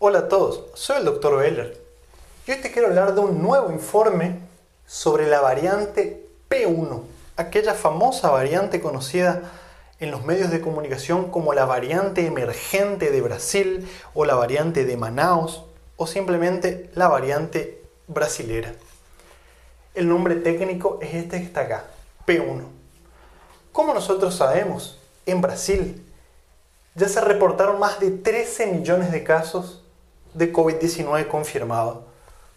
Hola a todos, soy el Dr. Beller y hoy te quiero hablar de un nuevo informe sobre la variante P1, aquella famosa variante conocida en los medios de comunicación como la variante emergente de Brasil o la variante de Manaus o simplemente la variante brasilera. El nombre técnico es este que está acá, P1. Como nosotros sabemos, en Brasil ya se reportaron más de 13 millones de casos de COVID-19 confirmados,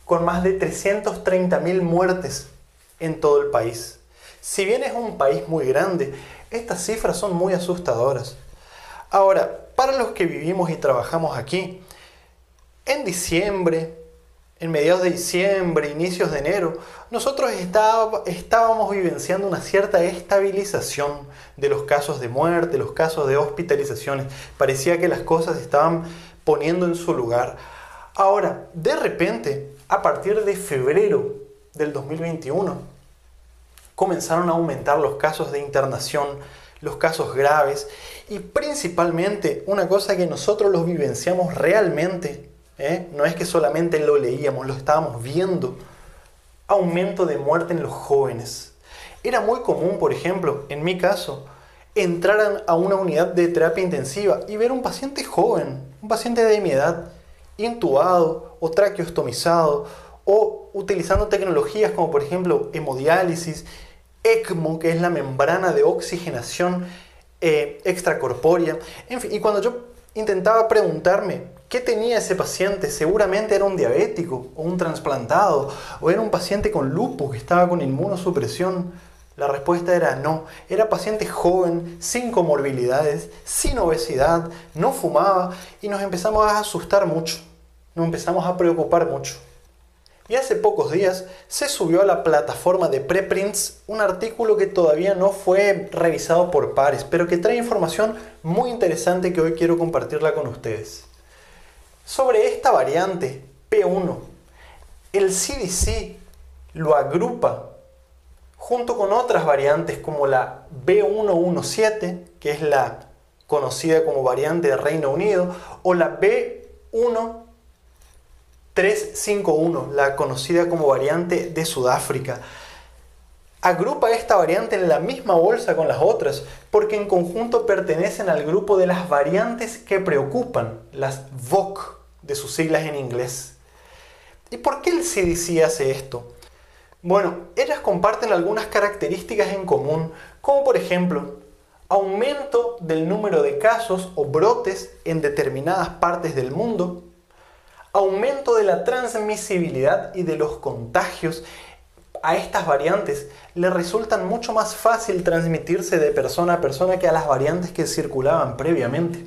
con más de 330.000 muertes en todo el país. Si bien es un país muy grande, estas cifras son muy asustadoras. Ahora, para los que vivimos y trabajamos aquí, en diciembre, en mediados de diciembre, inicios de enero, nosotros estábamos vivenciando una cierta estabilización de los casos de muerte, los casos de hospitalizaciones. Parecía que las cosas estaban poniendo en su lugar. Ahora, de repente, a partir de febrero del 2021, comenzaron a aumentar los casos de internación, los casos graves y principalmente una cosa que nosotros los vivenciamos realmente, no es que solamente lo leíamos, lo estábamos viendo, aumento de muerte en los jóvenes. Era muy común, por ejemplo, en mi caso, entrar a una unidad de terapia intensiva y ver un paciente joven, un paciente de mi edad, intubado o traqueostomizado o utilizando tecnologías como por ejemplo hemodiálisis, ECMO, que es la membrana de oxigenación extracorpórea. En fin, y cuando yo intentaba preguntarme qué tenía ese paciente, seguramente era un diabético o un trasplantado o era un paciente con lupus que estaba con inmunosupresión. La respuesta era no, era paciente joven, sin comorbilidades, sin obesidad, no fumaba y nos empezamos a asustar mucho, nos empezamos a preocupar mucho. Y hace pocos días se subió a la plataforma de Preprints un artículo que todavía no fue revisado por pares, pero que trae información muy interesante que hoy quiero compartirla con ustedes. Sobre esta variante P1, el CDC lo agrupa junto con otras variantes como la B117, que es la conocida como variante de Reino Unido, o la B1351, la conocida como variante de Sudáfrica. Agrupa esta variante en la misma bolsa con las otras, porque en conjunto pertenecen al grupo de las variantes que preocupan, las VOC, de sus siglas en inglés. ¿Y por qué el CDC hace esto? Bueno, ellas comparten algunas características en común, como por ejemplo, aumento del número de casos o brotes en determinadas partes del mundo, aumento de la transmisibilidad y de los contagios. A estas variantes les resultan mucho más fácil transmitirse de persona a persona que a las variantes que circulaban previamente.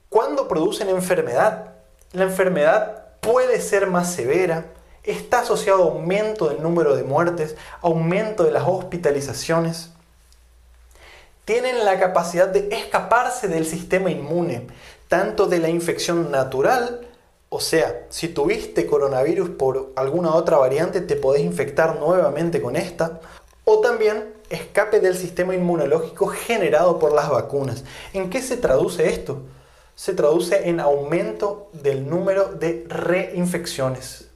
Cuando producen enfermedad, la enfermedad puede ser más severa, está asociado a aumento del número de muertes, aumento de las hospitalizaciones. Tienen la capacidad de escaparse del sistema inmune, tanto de la infección natural, o sea, si tuviste coronavirus por alguna otra variante, te podés infectar nuevamente con esta, o también escape del sistema inmunológico generado por las vacunas. ¿En qué se traduce esto? Se traduce en aumento del número de reinfecciones.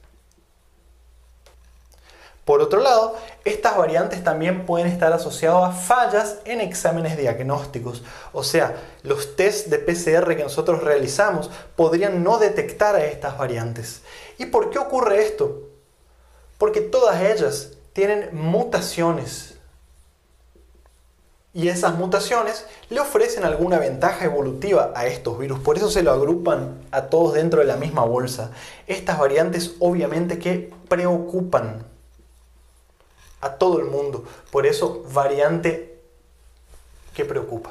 Por otro lado, estas variantes también pueden estar asociadas a fallas en exámenes diagnósticos. O sea, los test de PCR que nosotros realizamos podrían no detectar a estas variantes. ¿Y por qué ocurre esto? Porque todas ellas tienen mutaciones. Y esas mutaciones le ofrecen alguna ventaja evolutiva a estos virus. Por eso se lo agrupan a todos dentro de la misma bolsa. Estas variantes obviamente que preocupan a todo el mundo. Por eso, variante que preocupa.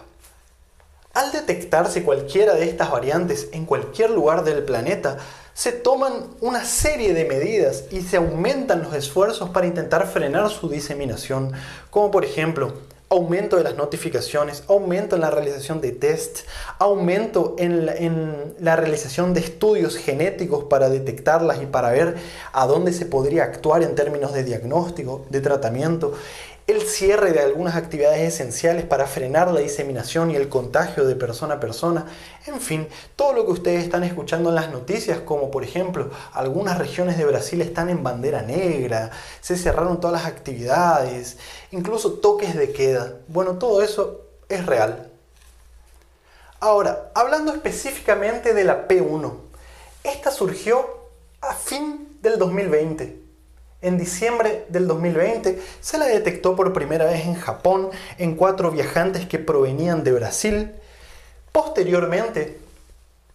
Al detectarse cualquiera de estas variantes en cualquier lugar del planeta, se toman una serie de medidas y se aumentan los esfuerzos para intentar frenar su diseminación, como por ejemplo, aumento de las notificaciones, aumento en la realización de tests, aumento en la realización de estudios genéticos para detectarlas y para ver a dónde se podría actuar en términos de diagnóstico, de tratamiento. el cierre de algunas actividades esenciales para frenar la diseminación y el contagio de persona a persona, en fin, todo lo que ustedes están escuchando en las noticias, como por ejemplo, algunas regiones de Brasil están en bandera negra, se cerraron todas las actividades, incluso toques de queda. Bueno, todo eso es real. Ahora, hablando específicamente de la P1, esta surgió a fin del 2020. En diciembre del 2020 se la detectó por primera vez en Japón en 4 viajantes que provenían de Brasil. Posteriormente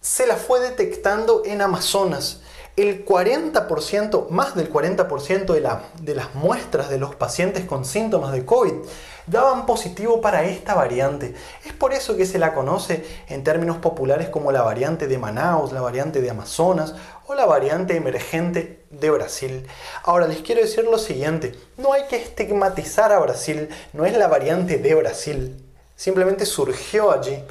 se la fue detectando en Amazonas. El 40%, más del 40% de las muestras de los pacientes con síntomas de COVID daban positivo para esta variante. Es por eso que se la conoce en términos populares como la variante de Manaus, la variante de Amazonas o la variante emergente de Brasil. Ahora les quiero decir lo siguiente, no hay que estigmatizar a Brasil, no es la variante de Brasil, simplemente surgió allí.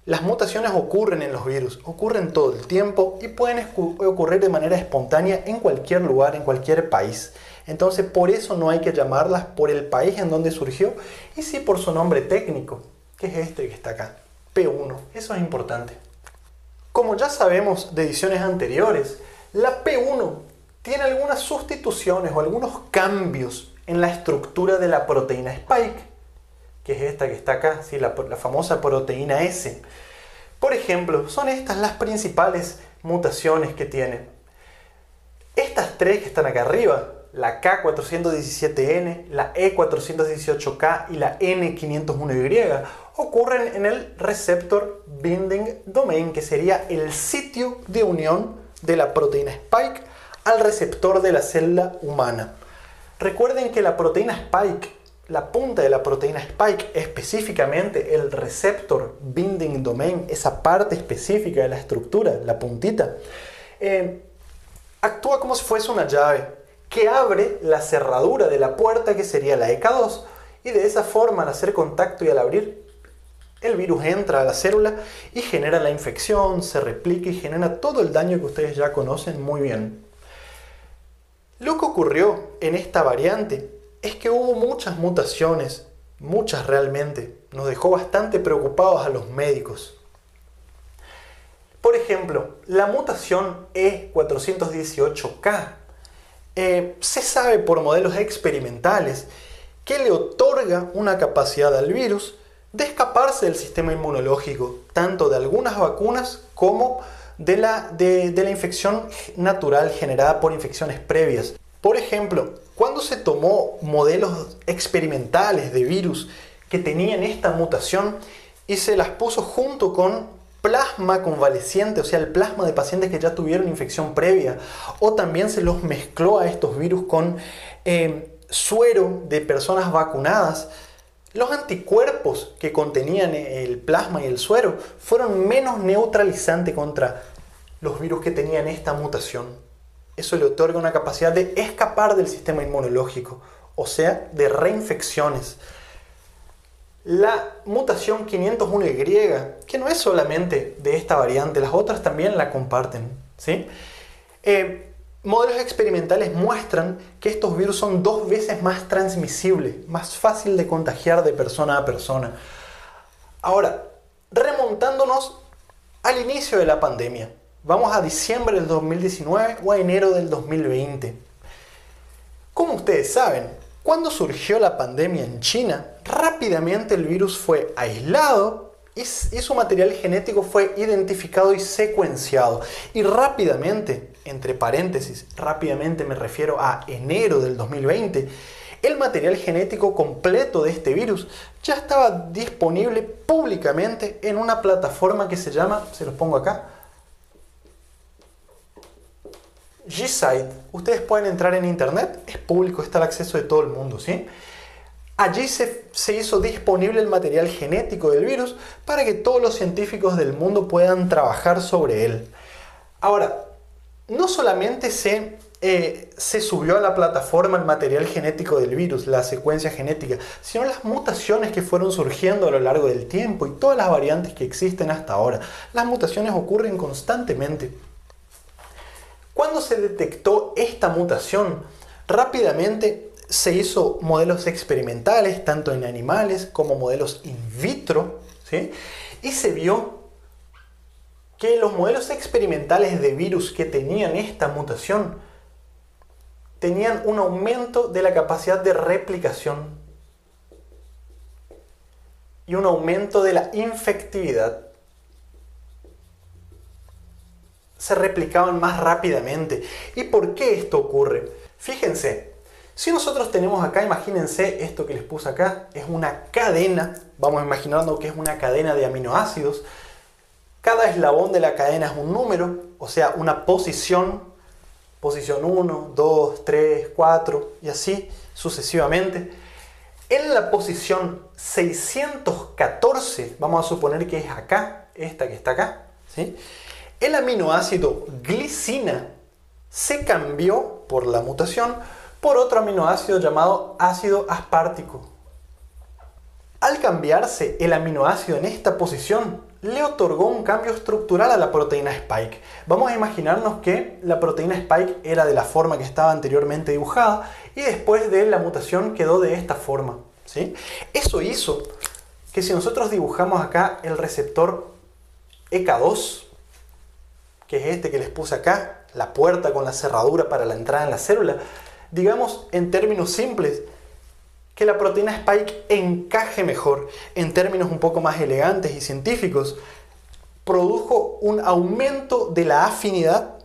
Las mutaciones ocurren en los virus, ocurren todo el tiempo y pueden ocurrir de manera espontánea en cualquier lugar, en cualquier país. Entonces por eso no hay que llamarlas por el país en donde surgió y sí por su nombre técnico, que es este que está acá, P1. Eso es importante. Como ya sabemos de ediciones anteriores, la P1 tiene algunas sustituciones o algunos cambios en la estructura de la proteína Spike, que es esta que está acá, ¿sí? la famosa proteína S. Por ejemplo, son estas las principales mutaciones que tiene. Estas 3 que están acá arriba, la K417N, la E418K y la N501Y, ocurren en el receptor binding domain, que sería el sitio de unión de la proteína Spike al receptor de la célula humana. Recuerden que la proteína Spike, la punta de la proteína Spike, específicamente el receptor binding domain, esa parte específica de la estructura, la puntita, actúa como si fuese una llave que abre la cerradura de la puerta que sería la EK2 y de esa forma al hacer contacto y al abrir el virus entra a la célula y genera la infección, se replica y genera todo el daño que ustedes ya conocen muy bien. Lo que ocurrió en esta variante es que hubo muchas mutaciones, muchas realmente, nos dejó bastante preocupados a los médicos. Por ejemplo, la mutación E418K se sabe por modelos experimentales que le otorga una capacidad al virus de escaparse del sistema inmunológico, tanto de algunas vacunas como de la infección natural generada por infecciones previas. Por ejemplo, cuando se tomó modelos experimentales de virus que tenían esta mutación y se las puso junto con plasma convaleciente, o sea, el plasma de pacientes que ya tuvieron infección previa, o también se los mezcló a estos virus con suero de personas vacunadas, los anticuerpos que contenían el plasma y el suero fueron menos neutralizantes contra los virus que tenían esta mutación. Eso le otorga una capacidad de escapar del sistema inmunológico, o sea, de reinfecciones. La mutación 501Y, que no es solamente de esta variante, las otras también la comparten, ¿sí? Modelos experimentales muestran que estos virus son 2 veces más transmisibles, más fácil de contagiar de persona a persona. Ahora, remontándonos al inicio de la pandemia, vamos a diciembre del 2019 o a enero del 2020. Como ustedes saben, cuando surgió la pandemia en China, rápidamente el virus fue aislado y su material genético fue identificado y secuenciado. Y rápidamente, entre paréntesis, rápidamente me refiero a enero del 2020, el material genético completo de este virus ya estaba disponible públicamente en una plataforma que se llama, se los pongo acá, GSite. Ustedes pueden entrar en internet, es público, está al acceso de todo el mundo, ¿sí? Allí se hizo disponible el material genético del virus para que todos los científicos del mundo puedan trabajar sobre él. Ahora, no solamente se subió a la plataforma el material genético del virus, la secuencia genética, sino las mutaciones que fueron surgiendo a lo largo del tiempo y todas las variantes que existen hasta ahora. Las mutaciones ocurren constantemente. Cuando se detectó esta mutación, rápidamente se hizo modelos experimentales, tanto en animales como modelos in vitro, ¿sí? Y se vio que los modelos experimentales de virus que tenían esta mutación tenían un aumento de la capacidad de replicación y un aumento de la infectividad. Se replicaban más rápidamente. ¿Y por qué esto ocurre? Fíjense, si nosotros tenemos acá, imagínense esto que les puse acá, es una cadena, vamos imaginando que es una cadena de aminoácidos. Cada eslabón de la cadena es un número, o sea, una posición 1, 2, 3, 4 y así sucesivamente. En la posición 614, vamos a suponer que es acá, esta que está acá, ¿sí? El aminoácido glicina se cambió por la mutación por otro aminoácido llamado ácido aspartico. Al cambiarse el aminoácido en esta posición, le otorgó un cambio estructural a la proteína Spike. Vamos a imaginarnos que la proteína Spike era de la forma que estaba anteriormente dibujada y después de la mutación quedó de esta forma, ¿sí? Eso hizo que si nosotros dibujamos acá el receptor ECA2, que es este que les puse acá, la puerta con la cerradura para la entrada en la célula, digamos en términos simples, que la proteína Spike encaje mejor. En términos un poco más elegantes y científicos, produjo un aumento de la afinidad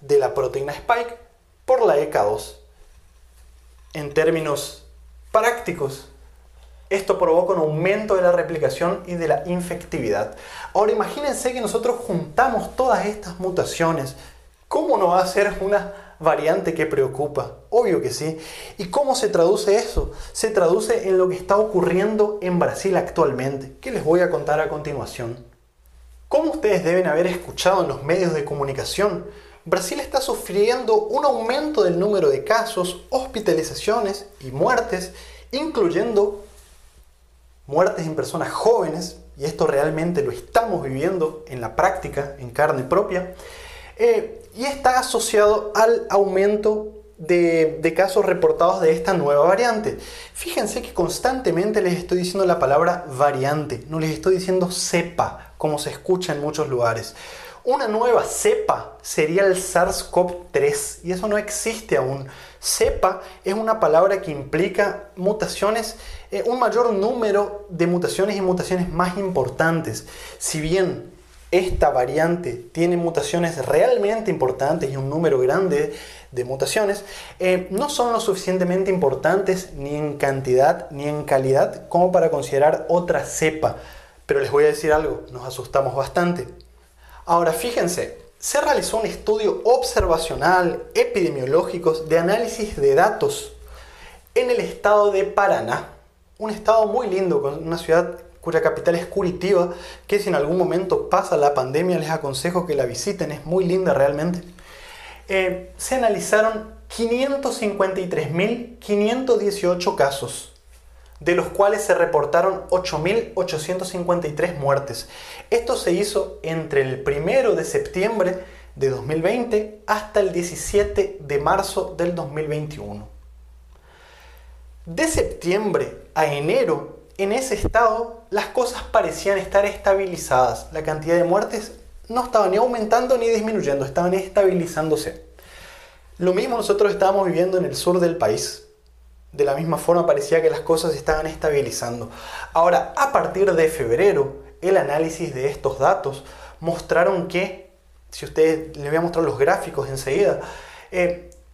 de la proteína Spike por la ECA2. En términos prácticos, esto provoca un aumento de la replicación y de la infectividad. Ahora imagínense que nosotros juntamos todas estas mutaciones. ¿Cómo no va a ser una variante que preocupa? Obvio que sí. ¿Y cómo se traduce eso? Se traduce en lo que está ocurriendo en Brasil actualmente, que les voy a contar a continuación. Como ustedes deben haber escuchado en los medios de comunicación, Brasil está sufriendo un aumento del número de casos, hospitalizaciones y muertes, incluyendo muertes en personas jóvenes, y esto realmente lo estamos viviendo en la práctica, en carne propia, y está asociado al aumento de casos reportados de esta nueva variante. Fíjense que constantemente les estoy diciendo la palabra variante, no les estoy diciendo cepa, como se escucha en muchos lugares. Una nueva cepa sería el SARS-CoV-3 y eso no existe aún. Cepa es una palabra que implica mutaciones, un mayor número de mutaciones y mutaciones más importantes. Si bien esta variante tiene mutaciones realmente importantes y un número grande de mutaciones, no son lo suficientemente importantes ni en cantidad ni en calidad como para considerar otra cepa. Pero les voy a decir algo, nos asustamos bastante. Ahora fíjense, se realizó un estudio observacional epidemiológico de análisis de datos en el estado de Paraná, un estado muy lindo, con una ciudad cuya capital es Curitiba, que si en algún momento pasa la pandemia les aconsejo que la visiten, es muy linda realmente. Se analizaron 553.518 casos, de los cuales se reportaron 8.853 muertes. Esto se hizo entre el 1 de septiembre de 2020 hasta el 17 de marzo del 2021. De septiembre a enero, en ese estado, las cosas parecían estar estabilizadas. La cantidad de muertes no estaba ni aumentando ni disminuyendo, estaban estabilizándose. Lo mismo nosotros estábamos viviendo en el sur del país. De la misma forma parecía que las cosas se estaban estabilizando. Ahora, a partir de febrero, el análisis de estos datos mostraron que, si ustedes les voy a mostrar los gráficos enseguida,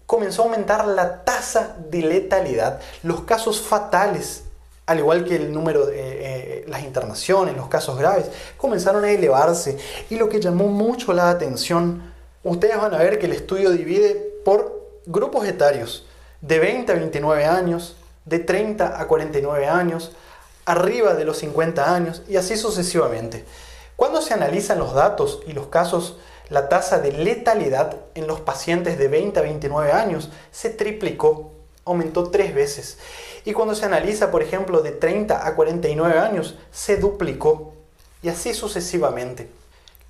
comenzó a aumentar la tasa de letalidad, los casos fatales, al igual que el número de las internaciones, los casos graves, comenzaron a elevarse. Y lo que llamó mucho la atención, ustedes van a ver que el estudio divide por grupos etarios, de 20 a 29 años, de 30 a 49 años, arriba de los 50 años y así sucesivamente. Cuando se analizan los datos y los casos, la tasa de letalidad en los pacientes de 20 a 29 años se triplicó, aumentó 3 veces. Y cuando se analiza, por ejemplo, de 30 a 49 años, se duplicó y así sucesivamente.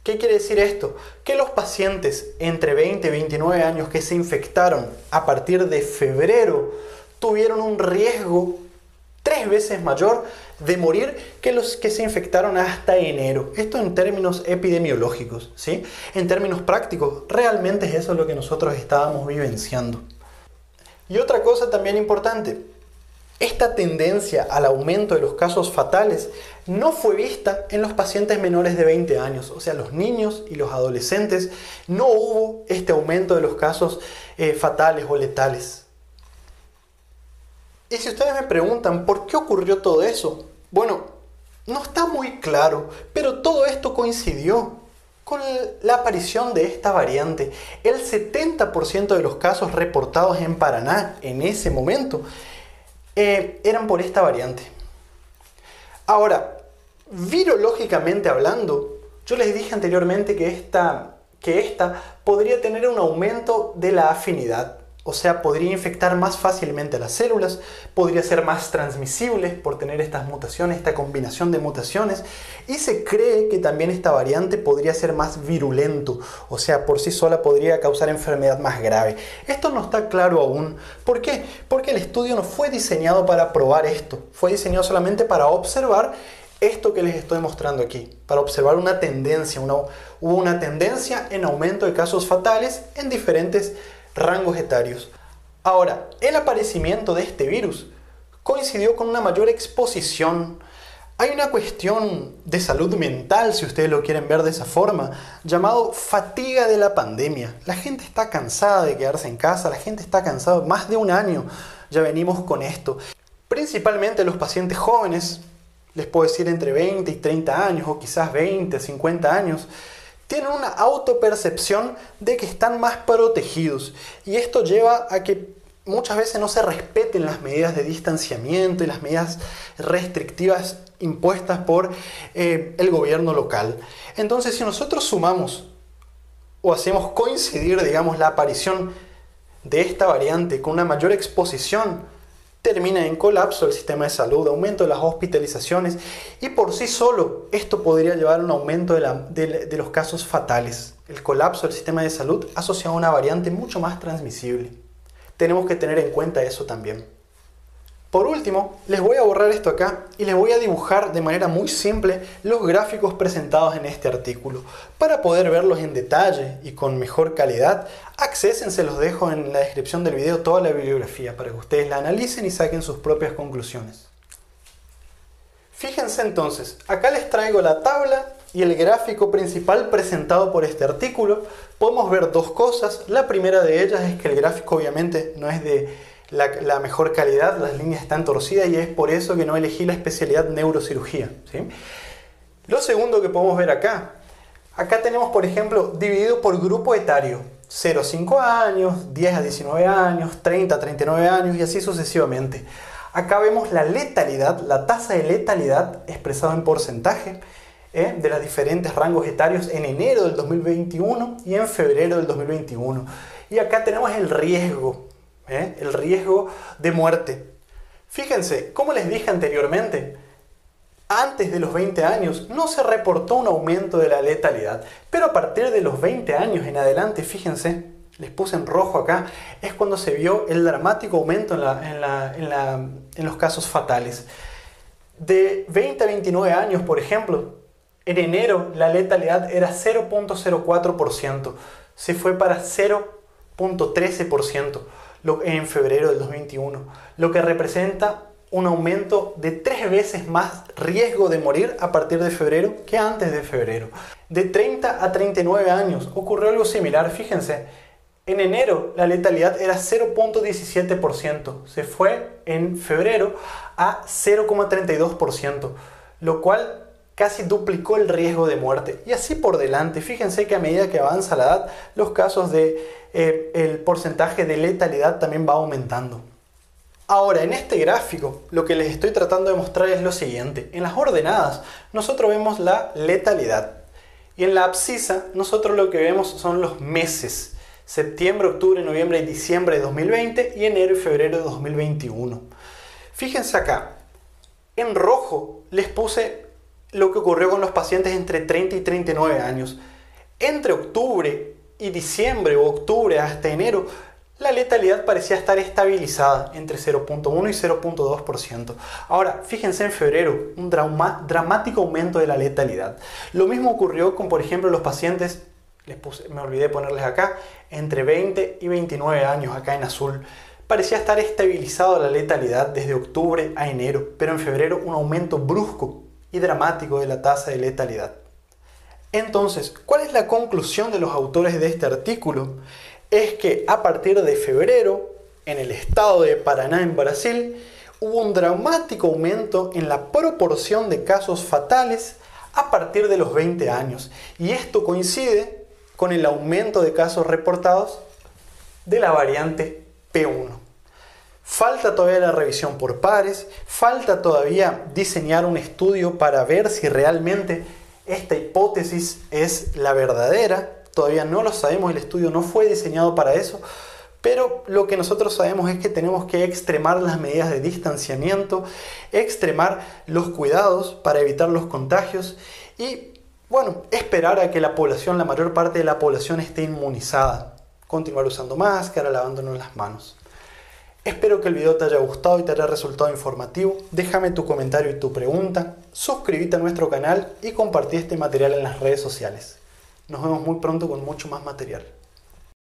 ¿Qué quiere decir esto? Que los pacientes entre 20 y 29 años que se infectaron a partir de febrero tuvieron un riesgo 3 veces mayor de morir que los que se infectaron hasta enero. Esto en términos epidemiológicos, ¿sí? En términos prácticos, realmente es eso lo que nosotros estábamos vivenciando. Y otra cosa también importante, esta tendencia al aumento de los casos fatales no fue vista en los pacientes menores de 20 años, o sea, los niños y los adolescentes. No hubo este aumento de los casos fatales o letales. Y si ustedes me preguntan por qué ocurrió todo eso, bueno, no está muy claro, pero todo esto coincidió con la aparición de esta variante. El 70% de los casos reportados en Paraná en ese momento eran por esta variante. Ahora, virológicamente hablando, yo les dije anteriormente que esta podría tener un aumento de la afinidad. O sea, podría infectar más fácilmente a las células, podría ser más transmisible por tener estas mutaciones, esta combinación de mutaciones, y se cree que también esta variante podría ser más virulento, o sea, por sí sola podría causar enfermedad más grave. Esto no está claro aún. ¿Por qué? Porque el estudio no fue diseñado para probar esto, fue diseñado solamente para observar esto que les estoy mostrando aquí, para observar una tendencia. Hubo una tendencia en aumento de casos fatales en diferentes rangos etarios. Ahora, el aparecimiento de este virus coincidió con una mayor exposición. Hay una cuestión de salud mental, si ustedes lo quieren ver de esa forma, llamado fatiga de la pandemia. La gente está cansada de quedarse en casa, la gente está cansada, más de un año ya venimos con esto. Principalmente los pacientes jóvenes, les puedo decir entre 20 y 30 años, o quizás 20, 50 años, tienen una autopercepción de que están más protegidos, y esto lleva a que muchas veces no se respeten las medidas de distanciamiento y las medidas restrictivas impuestas por el gobierno local. Entonces, si nosotros sumamos o hacemos coincidir, digamos, la aparición de esta variante con una mayor exposición, termina en colapso del sistema de salud, aumento de las hospitalizaciones, y por sí solo esto podría llevar a un aumento de los casos fatales. El colapso del sistema de salud asociado a una variante mucho más transmisible. Tenemos que tener en cuenta eso también. Por último, les voy a borrar esto acá y les voy a dibujar de manera muy simple los gráficos presentados en este artículo. Para poder verlos en detalle y con mejor calidad, accesen, se los dejo en la descripción del video toda la bibliografía para que ustedes la analicen y saquen sus propias conclusiones. Fíjense entonces, acá les traigo la tabla y el gráfico principal presentado por este artículo. Podemos ver dos cosas. La primera de ellas es que el gráfico obviamente no es de la mejor calidad, las líneas están torcidas, y es por eso que no elegí la especialidad neurocirugía, ¿sí? Lo segundo que podemos ver acá tenemos, por ejemplo, dividido por grupo etario, 0 a 5 años, 10 a 19 años, 30 a 39 años y así sucesivamente. Acá vemos la letalidad, la tasa de letalidad expresada en porcentaje de los diferentes rangos etarios en enero del 2021 y en febrero del 2021. Y acá tenemos el riesgo de muerte. Fíjense, como les dije anteriormente, antes de los 20 años no se reportó un aumento de la letalidad, pero a partir de los 20 años en adelante, fíjense, les puse en rojo acá, es cuando se vio el dramático aumento en los casos fatales. De 20 a 29 años, por ejemplo, en enero la letalidad era 0.04%, se fue para 0.13%. En febrero del 2021, lo que representa un aumento de 3 veces más riesgo de morir a partir de febrero que antes de febrero. De 30 a 39 años ocurrió algo similar. Fíjense, en enero la letalidad era 0.17%, se fue en febrero a 0.32%, lo cual casi duplicó el riesgo de muerte. Y así por delante. Fíjense que a medida que avanza la edad, los casos el porcentaje de letalidad también va aumentando. Ahora, en este gráfico, lo que les estoy tratando de mostrar es lo siguiente. En las ordenadas, nosotros vemos la letalidad. Y en la abscisa, nosotros lo que vemos son los meses. Septiembre, octubre, noviembre y diciembre de 2020 y enero y febrero de 2021. Fíjense acá. En rojo les puse lo que ocurrió con los pacientes entre 30 y 39 años. Entre octubre y diciembre o octubre hasta enero, la letalidad parecía estar estabilizada entre 0,1 y 0,2%. Ahora, fíjense en febrero, un dramático aumento de la letalidad. Lo mismo ocurrió con, por ejemplo, los pacientes, me olvidé ponerles acá, entre 20 y 29 años, acá en azul. Parecía estar estabilizada la letalidad desde octubre a enero, pero en febrero un aumento brusco y dramático de la tasa de letalidad. Entonces, ¿cuál es la conclusión de los autores de este artículo? Es que a partir de febrero, en el estado de Paraná, en Brasil, hubo un dramático aumento en la proporción de casos fatales a partir de los 20 años. Y esto coincide con el aumento de casos reportados de la variante P1. Falta todavía la revisión por pares, falta todavía diseñar un estudio para ver si realmente esta hipótesis es la verdadera. Todavía no lo sabemos, el estudio no fue diseñado para eso, pero lo que nosotros sabemos es que tenemos que extremar las medidas de distanciamiento, extremar los cuidados para evitar los contagios y, bueno, esperar a que la población, la mayor parte de la población esté inmunizada. Continuar usando máscara, lavándonos las manos. Espero que el video te haya gustado y te haya resultado informativo. Déjame tu comentario y tu pregunta, suscríbete a nuestro canal y compartí este material en las redes sociales. Nos vemos muy pronto con mucho más material.